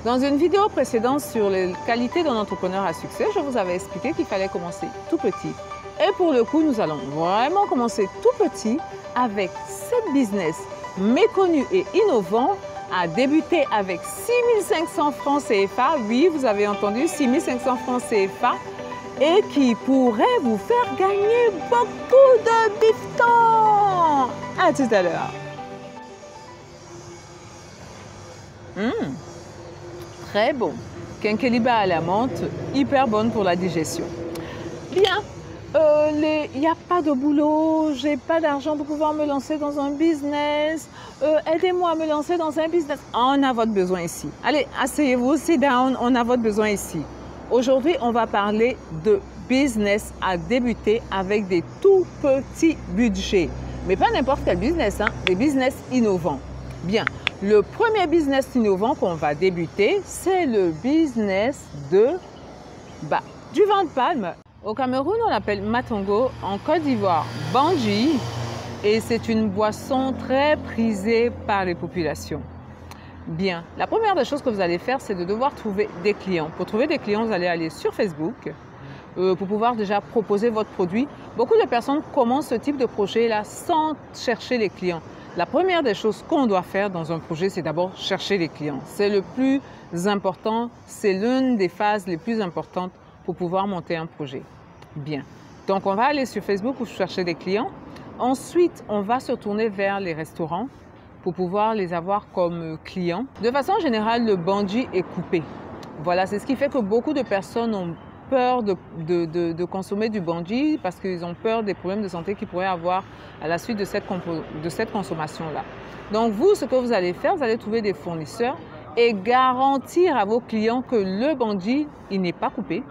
Dans une vidéo précédente sur les qualités d'un entrepreneur à succès, je vous avais expliqué qu'il fallait commencer tout petit. Et pour le coup, nous allons vraiment commencer tout petit avec 7 business méconnus et innovants à débuter avec 6500 francs CFA. Oui, vous avez entendu, 6500 francs CFA et qui pourrait vous faire gagner beaucoup de bifton. À tout à l'heure. Très bon. Quinqueliba à la menthe, hyper bonne pour la digestion. Bien, il n'y a pas de boulot, j'ai pas d'argent pour pouvoir me lancer dans un business. Aidez-moi à me lancer dans un business. On a votre besoin ici. Allez, asseyez-vous, sit down, on a votre besoin ici. Aujourd'hui, on va parler de business à débuter avec des tout petits budgets. Mais pas n'importe quel business, hein, des business innovants. Bien. Le premier business innovant qu'on va débuter, c'est le business du vin de palme. Au Cameroun, on l'appelle matongo, en Côte d'Ivoire, bandji, et c'est une boisson très prisée par les populations. Bien, la première des choses que vous allez faire, c'est de devoir trouver des clients. Pour trouver des clients, vous allez aller sur Facebook pour pouvoir déjà proposer votre produit. Beaucoup de personnes commencent ce type de projet-là sans chercher les clients. La première des choses qu'on doit faire dans un projet, c'est d'abord chercher les clients. C'est le plus important, c'est l'une des phases les plus importantes pour pouvoir monter un projet. Bien, donc on va aller sur Facebook pour chercher des clients. Ensuite, on va se tourner vers les restaurants pour pouvoir les avoir comme clients. De façon générale, le bandji est coupé. Voilà, c'est ce qui fait que beaucoup de personnes ont peur de consommer du bandji parce qu'ils ont peur des problèmes de santé qu'ils pourraient avoir à la suite de cette consommation-là. Donc vous, ce que vous allez faire, vous allez trouver des fournisseurs et garantir à vos clients que le bandji, il n'est pas coupé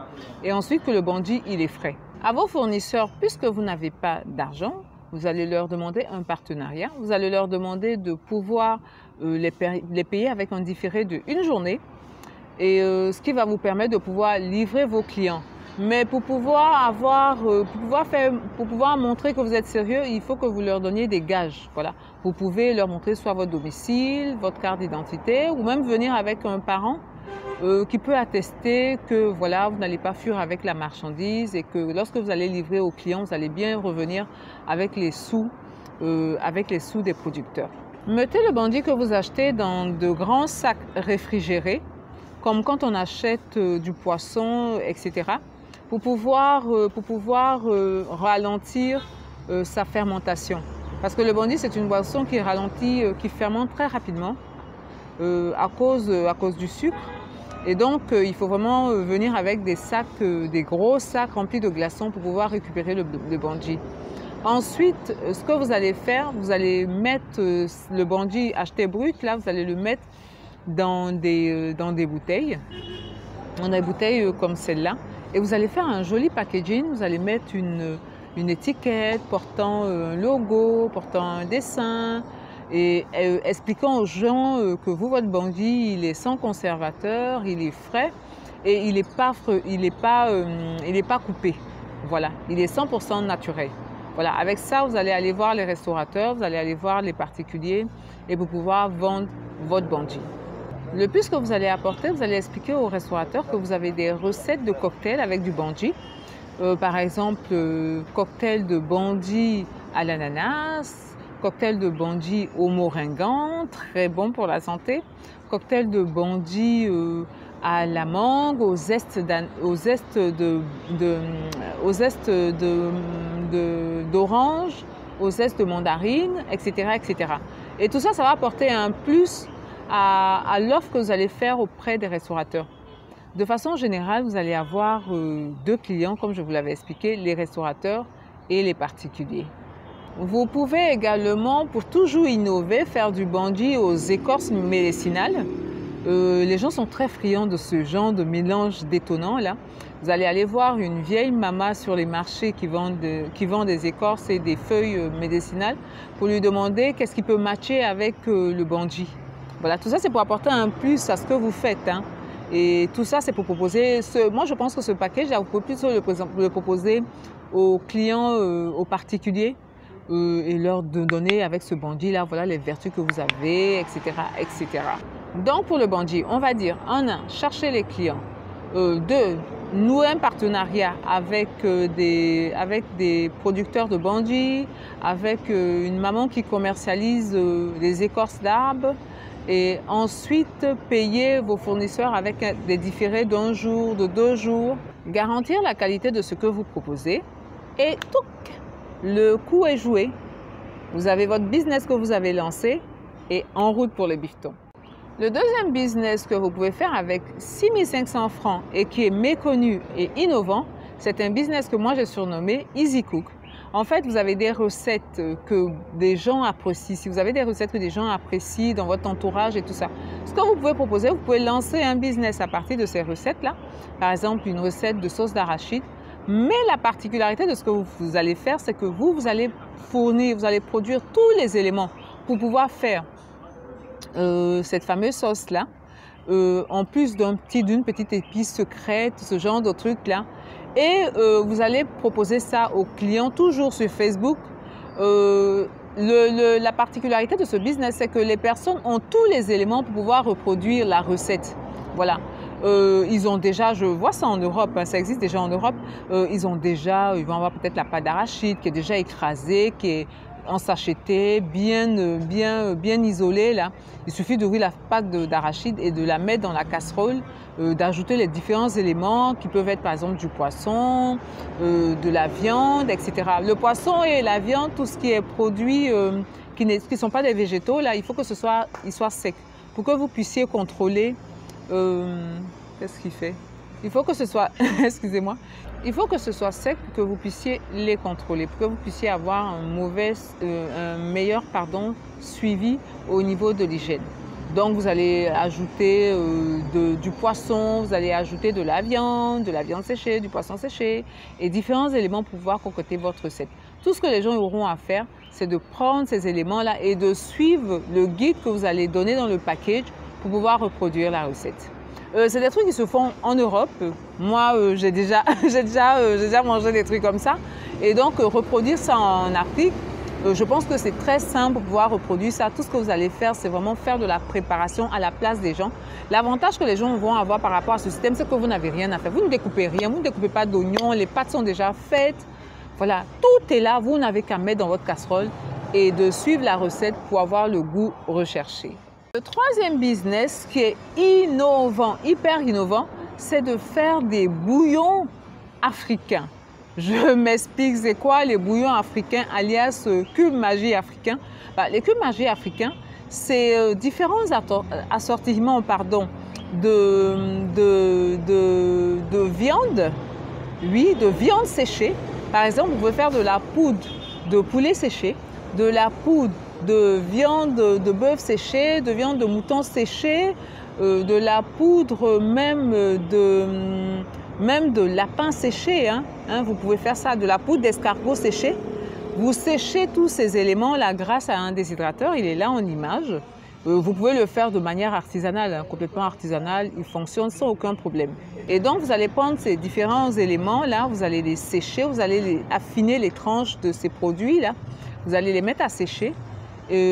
et ensuite que le bandji, il est frais. À vos fournisseurs, puisque vous n'avez pas d'argent, vous allez leur demander un partenariat. Vous allez leur demander de pouvoir les payer avec un différé de 1 journée. Et ce qui va vous permettre de pouvoir livrer vos clients. Mais pour pouvoir montrer que vous êtes sérieux, il faut que vous leur donniez des gages. Voilà. Vous pouvez leur montrer soit votre domicile, votre carte d'identité, ou même venir avec un parent qui peut attester que voilà, vous n'allez pas fuir avec la marchandise et que lorsque vous allez livrer aux clients, vous allez bien revenir avec les sous des producteurs. Mettez le bandji que vous achetez dans de grands sacs réfrigérés, comme quand on achète du poisson, etc., pour pouvoir ralentir sa fermentation. Parce que le bandji, c'est une boisson qui ralentit, qui fermente très rapidement à cause du sucre. Et donc, il faut vraiment venir avec des sacs, des gros sacs remplis de glaçons pour pouvoir récupérer le bandji. Ensuite, ce que vous allez faire, vous allez mettre le bandji acheté brut, là, vous allez le mettre dans des bouteilles, comme celle-là, et vous allez faire un joli packaging. Vous allez mettre une étiquette portant un logo, portant un dessin et expliquant aux gens que votre bandji, il est sans conservateur, il est frais et il n'est pas coupé. Voilà, il est 100% naturel. Voilà, avec ça, vous allez aller voir les restaurateurs, vous allez aller voir les particuliers et pour pouvoir vendre votre bandji. Le plus que vous allez apporter, vous allez expliquer aux restaurateurs que vous avez des recettes de cocktails avec du bandji. Par exemple, cocktail de bandji à l'ananas, cocktail de bandji au moringan, très bon pour la santé, cocktail de bandji à la mangue, au zeste d'orange, au zeste de mandarine, etc., etc. Et tout ça, ça va apporter un plus à l'offre que vous allez faire auprès des restaurateurs. De façon générale, vous allez avoir 2 clients, comme je vous l'avais expliqué, les restaurateurs et les particuliers. Vous pouvez également, pour toujours innover, faire du bandji aux écorces médicinales. Les gens sont très friands de ce genre de mélange détonnant là. Vous allez aller voir une vieille maman sur les marchés qui vend des écorces et des feuilles médicinales pour lui demander qu'est-ce qui peut matcher avec le bandji. Voilà, tout ça c'est pour apporter un plus à ce que vous faites, hein. Et tout ça c'est pour proposer, moi je pense que ce package, vous pouvez plutôt le proposer aux clients, aux particuliers, et leur donner avec ce bandji là, voilà les vertus que vous avez, etc., etc. Donc pour le bandit, on va dire en un, chercher les clients. Deux, nouer un partenariat avec des producteurs de bandits, avec une maman qui commercialise des écorces d'arbres. Et ensuite, payer vos fournisseurs avec des différés d'1 jour, de 2 jours. Garantir la qualité de ce que vous proposez. Et touc, le coup est joué. Vous avez votre business que vous avez lancé et en route pour le bifton. Le deuxième business que vous pouvez faire avec 6 500 francs et qui est méconnu et innovant, c'est un business que moi j'ai surnommé Easy Cook. En fait, vous avez des recettes que des gens apprécient. Si vous avez des recettes que des gens apprécient dans votre entourage et tout ça, ce que vous pouvez proposer, vous pouvez lancer un business à partir de ces recettes-là. Par exemple, une recette de sauce d'arachide. Mais la particularité de ce que vous allez faire, c'est que vous allez fournir, vous allez produire tous les éléments pour pouvoir faire cette fameuse sauce-là. En plus d'une petite épice secrète, ce genre de truc-là. Et vous allez proposer ça aux clients, toujours sur Facebook. La particularité de ce business, c'est que les personnes ont tous les éléments pour pouvoir reproduire la recette. Voilà. Ils ont déjà, je vois ça en Europe, hein, ça existe déjà en Europe, ils vont avoir peut-être la pâte d'arachide qui est déjà écrasée, qui est en sachetée, bien isolée là. Il suffit d'ouvrir la pâte d'arachide et de la mettre dans la casserole, d'ajouter les différents éléments qui peuvent être par exemple du poisson, de la viande, etc. Le poisson et la viande, tout ce qui est produit qui ne sont pas des végétaux, là, il faut que il soit sec pour que vous puissiez contrôler. Qu'est-ce qu'il fait? Il faut que ce soit, excusez-moi, il faut que ce soit sec pour que vous puissiez les contrôler, pour que vous puissiez avoir un meilleur suivi au niveau de l'hygiène. Donc vous allez ajouter du poisson, vous allez ajouter de la viande séchée, du poisson séché et différents éléments pour pouvoir concocter votre recette. Tout ce que les gens auront à faire, c'est de prendre ces éléments-là et de suivre le guide que vous allez donner dans le package pour pouvoir reproduire la recette. C'est des trucs qui se font en Europe. Moi, j'ai déjà mangé des trucs comme ça. Et donc, reproduire ça en Afrique, je pense que c'est très simple pour pouvoir reproduire ça. Tout ce que vous allez faire, c'est vraiment faire de la préparation à la place des gens. L'avantage que les gens vont avoir par rapport à ce système, c'est que vous n'avez rien à faire. Vous ne découpez rien, vous ne découpez pas d'oignons, les pâtes sont déjà faites. Voilà, tout est là. Vous n'avez qu'à mettre dans votre casserole et de suivre la recette pour avoir le goût recherché. Le troisième business qui est innovant, hyper innovant, c'est de faire des bouillons africains. Je m'explique, c'est quoi les bouillons africains, alias cube magie africain? Les cubes magie africains, c'est différents assortiments de viande, oui, de viande séchée. Par exemple, vous pouvez faire de la poudre de poulet séché, de la poudre de viande de bœuf séché, de viande de mouton séché, de la poudre même de lapin séché. Vous pouvez faire ça, de la poudre d'escargot séché. Vous séchez tous ces éléments-là grâce à un déshydrateur, il est là en image. Vous pouvez le faire de manière artisanale, complètement artisanale, il fonctionne sans aucun problème. Et donc vous allez prendre ces différents éléments-là, vous allez les sécher, vous allez affiner les tranches de ces produits-là, vous allez les mettre à sécher.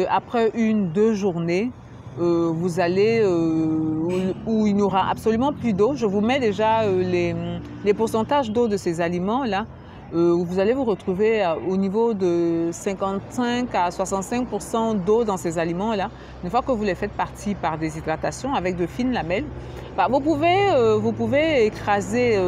Après 1-2 journées, vous allez où il n'y aura absolument plus d'eau. Je vous mets déjà les pourcentages d'eau de ces aliments-là. Vous allez vous retrouver au niveau de 55 à 65% d'eau dans ces aliments-là. Une fois que vous les faites partir par déshydratation avec de fines lamelles, vous pouvez écraser,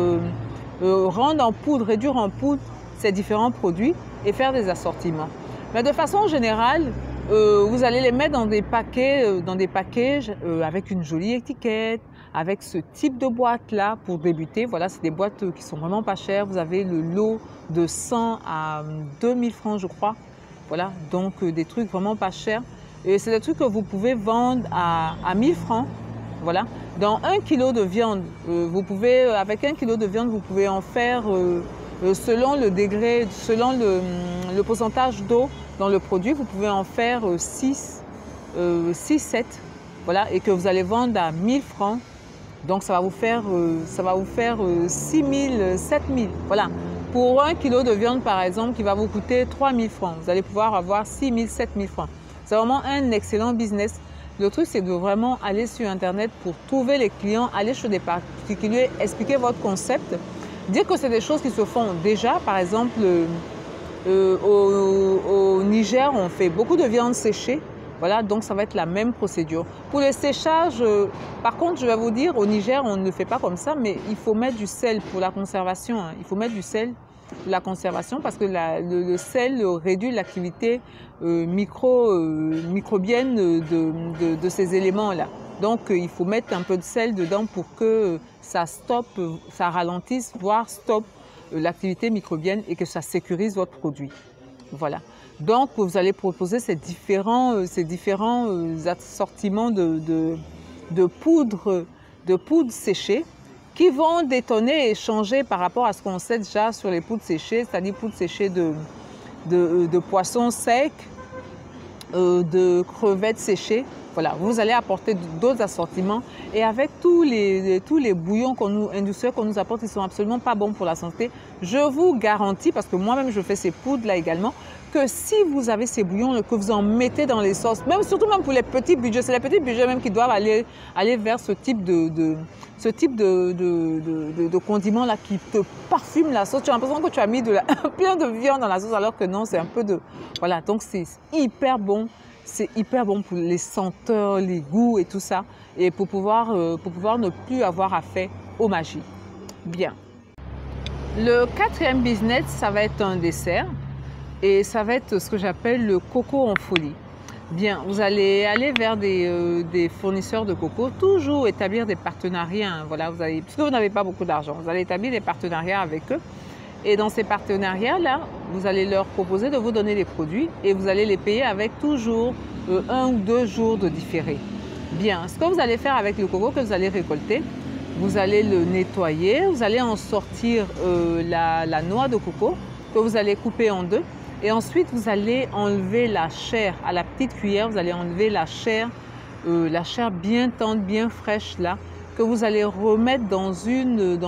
rendre en poudre, réduire en poudre ces différents produits et faire des assortiments. Mais de façon générale, vous allez les mettre dans des packages avec une jolie étiquette, avec ce type de boîte-là pour débuter. Voilà, c'est des boîtes qui sont vraiment pas chères. Vous avez le lot de 100 à 2000 francs, je crois. Voilà, donc des trucs vraiment pas chers. Et c'est des trucs que vous pouvez vendre à 1000 francs. Voilà, dans 1 kg de viande, avec 1 kg de viande, vous pouvez en faire, selon le degré, selon le pourcentage d'eau dans le produit, vous pouvez en faire 6, 7, voilà, et que vous allez vendre à 1000 francs. Donc ça va vous faire 6 000, 7 000. Voilà. Pour 1 kg de viande, par exemple, qui va vous coûter 3 000 francs, vous allez pouvoir avoir 6 000, 7 000 francs. C'est vraiment un excellent business. Le truc, c'est de vraiment aller sur Internet pour trouver les clients, aller chez des particuliers, expliquer votre concept, dire que c'est des choses qui se font déjà. Par exemple, au Niger, on fait beaucoup de viande séchée. Voilà, donc ça va être la même procédure. Pour le séchage, par contre, je vais vous dire, au Niger, on ne le fait pas comme ça, mais il faut mettre du sel pour la conservation. Hein. Il faut mettre du sel pour la conservation parce que le sel réduit l'activité microbienne de ces éléments-là. Donc, il faut mettre un peu de sel dedans pour que ça stoppe, ça ralentisse, voire stoppe l'activité microbienne et que ça sécurise votre produit. Voilà. Donc, vous allez proposer ces différents assortiments de poudre séchée qui vont détonner et changer par rapport à ce qu'on sait déjà sur les poudres séchées, c'est-à-dire poudres séchées de poissons secs, de crevettes séchées. Voilà, vous allez apporter d'autres assortiments et avec tous les bouillons industriels qu'on nous apporte, ils ne sont absolument pas bons pour la santé. Je vous garantis, parce que moi-même je fais ces poudres-là également, que si vous avez ces bouillons, que vous en mettez dans les sauces, même, surtout même pour les petits budgets, c'est les petits budgets même qui doivent aller vers ce type de condiments-là qui te parfument la sauce. Tu as l'impression que tu as mis plein de viande dans la sauce alors que non, c'est un peu de... Voilà, donc c'est hyper bon. C'est hyper bon pour les senteurs, les goûts et tout ça, et pour pouvoir ne plus avoir affaire aux magies. Bien. Le quatrième business, ça va être un dessert, et ça va être ce que j'appelle le coco en folie. Bien, vous allez aller vers des fournisseurs de coco, toujours établir des partenariats. Hein, voilà, puisque vous n'avez pas beaucoup d'argent, vous allez établir des partenariats avec eux. Et dans ces partenariats-là, vous allez leur proposer de vous donner les produits et vous allez les payer avec toujours 1 ou 2 jours de différé. Bien, ce que vous allez faire avec le coco que vous allez récolter, vous allez le nettoyer, vous allez en sortir la noix de coco que vous allez couper en deux. Et ensuite, vous allez enlever la chair à la petite cuillère, vous allez enlever la chair bien tendre, bien fraîche là, que vous allez remettre dans une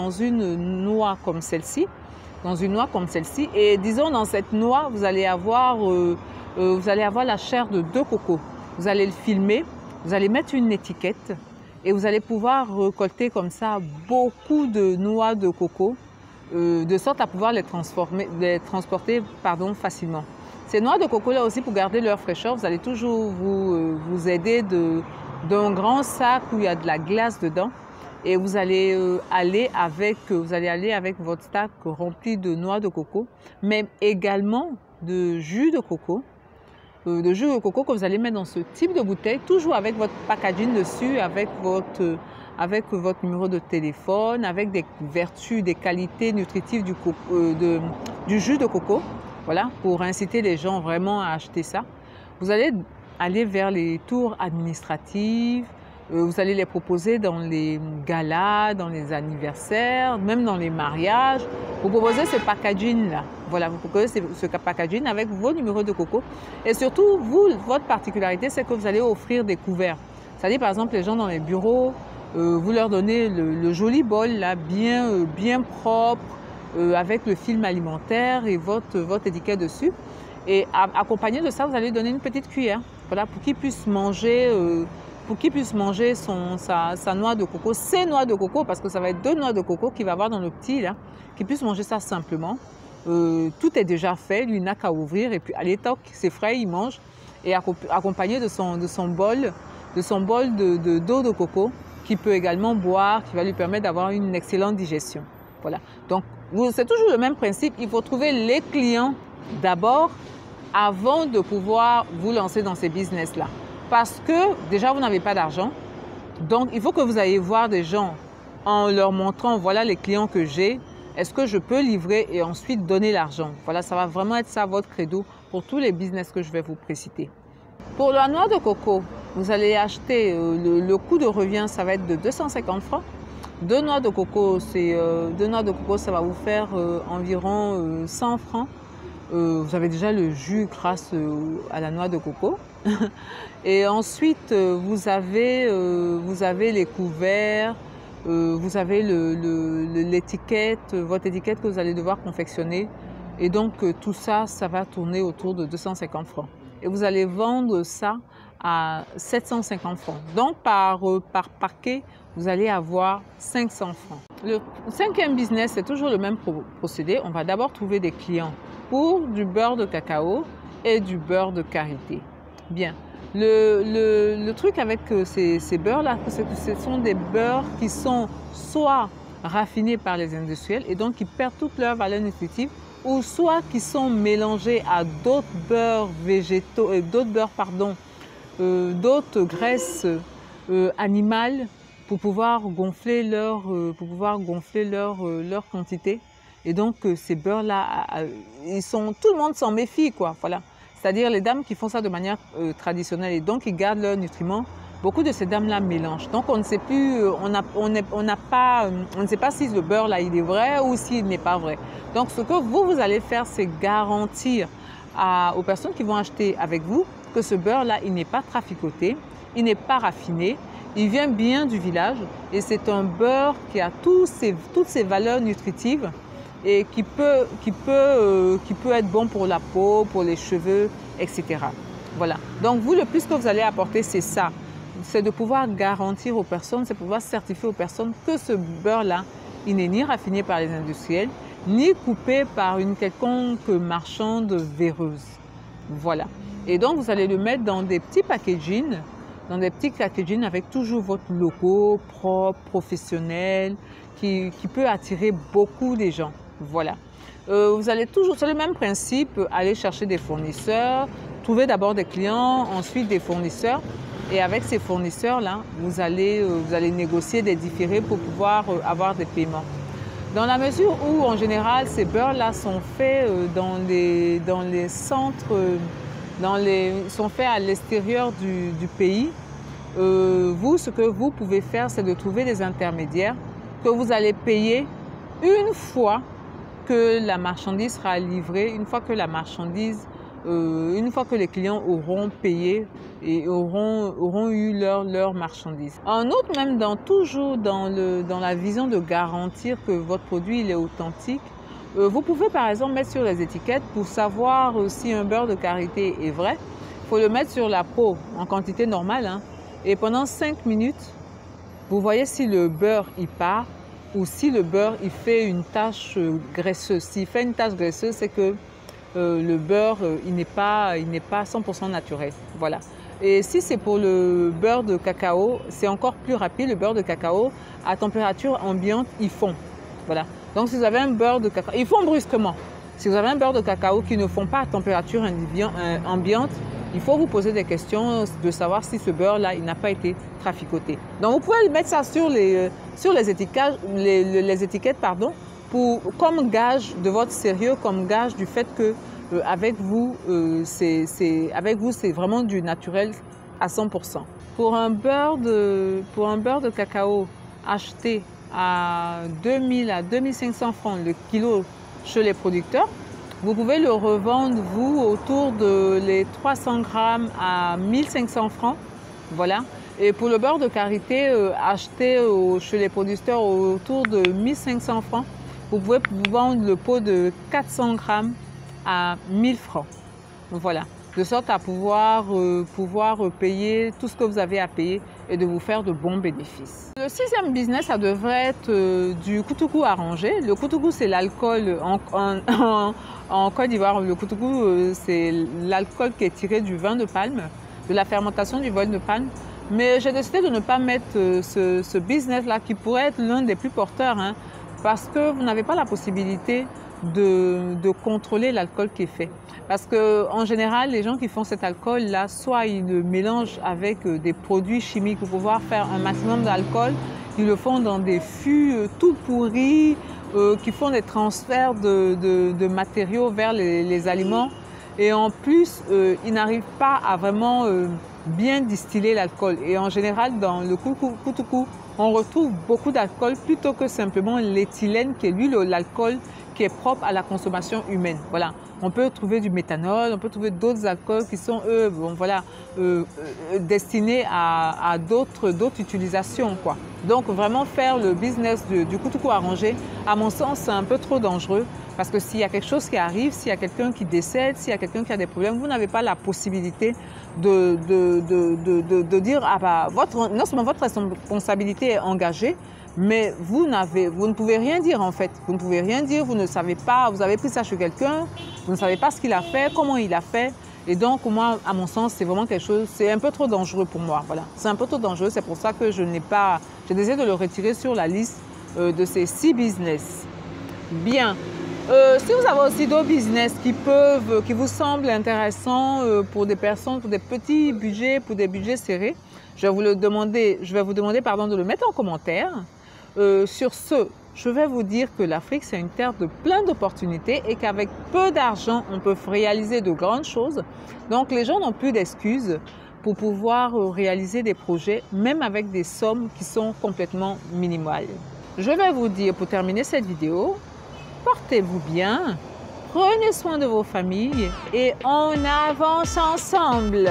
noix comme celle-ci. Et disons dans cette noix, vous allez avoir la chair de 2 cocos. Vous allez le filmer, vous allez mettre une étiquette et vous allez pouvoir récolter comme ça beaucoup de noix de coco de sorte à pouvoir les transporter facilement. Ces noix de coco là aussi, pour garder leur fraîcheur, vous allez toujours vous aider d'un grand sac où il y a de la glace dedans. Et vous allez aller avec votre sac rempli de noix de coco, mais également de jus de coco. Que vous allez mettre dans ce type de bouteille, toujours avec votre packaging dessus, avec votre numéro de téléphone, avec des vertus, des qualités nutritives du jus de coco, voilà, pour inciter les gens vraiment à acheter ça. Vous allez aller vers les tours administratives. Vous allez les proposer dans les galas, dans les anniversaires, même dans les mariages. Vous proposez ce packaging-là. Voilà, vous proposez ce packaging avec vos numéros de coco. Et surtout, votre particularité, c'est que vous allez offrir des couverts. C'est-à-dire, par exemple, les gens dans les bureaux, vous leur donnez le joli bol, là, bien propre, avec le film alimentaire et votre étiquette dessus. Et accompagné de ça, vous allez donner une petite cuillère, voilà, pour qu'ils puissent manger... sa noix de coco, ses noix de coco, parce que ça va être 2 noix de coco qu'il va avoir dans le petit, là, qu'il puisse manger ça simplement. Tout est déjà fait, lui n'a qu'à ouvrir et puis allez, toc, c'est frais, il mange. Et accompagné de son bol d'eau de coco qu'il peut également boire, qui va lui permettre d'avoir une excellente digestion. Voilà. Donc, c'est toujours le même principe, il faut trouver les clients d'abord avant de pouvoir vous lancer dans ces business-là. Parce que déjà, vous n'avez pas d'argent. Donc, il faut que vous ayez voir des gens en leur montrant, voilà les clients que j'ai, est-ce que je peux livrer et ensuite donner l'argent. Voilà, ça va vraiment être ça votre credo pour tous les business que je vais vous préciter. Pour la noix de coco, vous allez acheter, le coût de revient, ça va être de 250 francs. 2 noix de coco, ça va vous faire environ 100 francs. Vous avez déjà le jus grâce à la noix de coco. Et ensuite, vous avez les couverts, vous avez l'étiquette, votre étiquette que vous allez devoir confectionner. Et donc, tout ça, ça va tourner autour de 250 francs. Et vous allez vendre ça à 750 francs. Donc, par paquet, vous allez avoir 500 francs. Le cinquième business, c'est toujours le même procédé. On va d'abord trouver des clients pour du beurre de cacao et du beurre de karité. Bien. Le truc avec ces beurres-là, c'est que ce sont des beurres qui sont soit raffinés par les industriels et donc qui perdent toute leur valeur nutritive, ou soit qui sont mélangés à d'autres beurres végétaux, d'autres graisses animales pour pouvoir gonfler leur quantité. Et donc ces beurres-là, tout le monde s'en méfie, quoi. Voilà. C'est-à-dire les dames qui font ça de manière traditionnelle et donc ils gardent leurs nutriments. Beaucoup de ces dames-là mélangent. Donc on ne sait plus, on ne sait pas si le beurre là il est vrai ou s'il n'est pas vrai. Donc ce que vous allez faire, c'est garantir aux personnes qui vont acheter avec vous que ce beurre là il n'est pas traficoté, il n'est pas raffiné, il vient bien du village et c'est un beurre qui a toutes ces valeurs nutritives et qui peut être bon pour la peau, pour les cheveux, etc. Voilà. Donc vous, le plus que vous allez apporter, c'est ça. C'est de pouvoir garantir aux personnes, c'est de pouvoir certifier aux personnes que ce beurre-là, il n'est ni raffiné par les industriels, ni coupé par une quelconque marchande véreuse. Voilà. Et donc, vous allez le mettre dans des petits packaging, avec toujours votre logo propre, professionnel, qui peut attirer beaucoup de gens. Voilà. Vous allez toujours, c'est le même principe, aller chercher des fournisseurs, trouver d'abord des clients, ensuite des fournisseurs. Et avec ces fournisseurs-là, vous allez négocier des différés pour pouvoir avoir des paiements. Dans la mesure où, en général, ces beurres-là sont faits dans les centres, sont faits à l'extérieur du pays, ce que vous pouvez faire, c'est de trouver des intermédiaires que vous allez payer une fois que la marchandise sera livrée, une fois que les clients auront payé et auront eu leur marchandise. En outre, même toujours dans la vision de garantir que votre produit il est authentique, vous pouvez par exemple mettre sur les étiquettes pour savoir si un beurre de karité est vrai. Il faut le mettre sur la peau en quantité normale, hein, et pendant 5 minutes, vous voyez si le beurre il part ou si le beurre il fait une tache graisseuse. S'il fait une tache graisseuse, c'est que le beurre il n'est pas 100% naturel. Voilà. Et si c'est pour le beurre de cacao, c'est encore plus rapide. Le beurre de cacao, à température ambiante, il fond. Voilà. Donc si vous avez un beurre de cacao, il fond brusquement. Si vous avez un beurre de cacao qui ne fond pas à température ambiante, il faut vous poser des questions de savoir si ce beurre-là, il n'a pas été traficoté. Donc vous pouvez mettre ça sur les étiquettes, comme gage de votre sérieux, comme gage du fait que avec vous, c'est vraiment du naturel à 100%. Pour un beurre de cacao acheté à 2000 à 2500 francs le kilo chez les producteurs, vous pouvez le revendre, vous, autour de les 300 grammes à 1500 francs. Voilà. Et pour le beurre de karité acheté chez les producteurs autour de 1500 francs, vous pouvez vendre le pot de 400 grammes à 1000 francs. Voilà. De sorte à pouvoir payer tout ce que vous avez à payer et de vous faire de bons bénéfices. Le sixième business, ça devrait être du koutoukou arrangé. Le koutoukou, c'est l'alcool en Côte d'Ivoire. Le koutoukou, c'est l'alcool qui est tiré du vin de palme, de la fermentation du vin de palme. Mais j'ai décidé de ne pas mettre ce business-là qui pourrait être l'un des plus porteurs, hein, parce que vous n'avez pas la possibilité de contrôler l'alcool qui est fait. Parce qu'en général, les gens qui font cet alcool-là, soit ils le mélangent avec des produits chimiques pour pouvoir faire un maximum d'alcool, ils le font dans des fûts tout pourris, qui font des transferts de matériaux vers les aliments. Et en plus, ils n'arrivent pas à vraiment bien distiller l'alcool. Et en général, dans le koutoukou, on retrouve beaucoup d'alcool plutôt que simplement l'éthylène qui est lui l'alcool qui est propre à la consommation humaine. Voilà. On peut trouver du méthanol, on peut trouver d'autres alcools qui sont, eux, bon, voilà, destinés à d'autres utilisations, quoi. Donc, vraiment faire le business du couteau arrangé, à mon sens, c'est un peu trop dangereux. Parce que s'il y a quelque chose qui arrive, s'il y a quelqu'un qui décède, s'il y a quelqu'un qui a des problèmes, vous n'avez pas la possibilité de dire, ah bah, non seulement votre responsabilité est engagée, mais vous ne pouvez rien dire en fait. Vous ne pouvez rien dire, vous ne savez pas, vous avez pris ça chez quelqu'un, vous ne savez pas ce qu'il a fait, comment il a fait. Et donc, moi, à mon sens, c'est vraiment quelque chose, c'est un peu trop dangereux pour moi. Voilà. C'est un peu trop dangereux, c'est pour ça que j'ai décidé de le retirer sur la liste de ces 6 business. Bien. Si vous avez aussi d'autres business qui vous semblent intéressants pour des personnes, pour des petits budgets, pour des budgets serrés, je vais vous demander de le mettre en commentaire. Sur ce, je vais vous dire que l'Afrique, c'est une terre de plein d'opportunités et qu'avec peu d'argent, on peut réaliser de grandes choses. Donc, les gens n'ont plus d'excuses pour pouvoir réaliser des projets, même avec des sommes qui sont complètement minimales. Je vais vous dire, pour terminer cette vidéo, portez-vous bien, prenez soin de vos familles et on avance ensemble.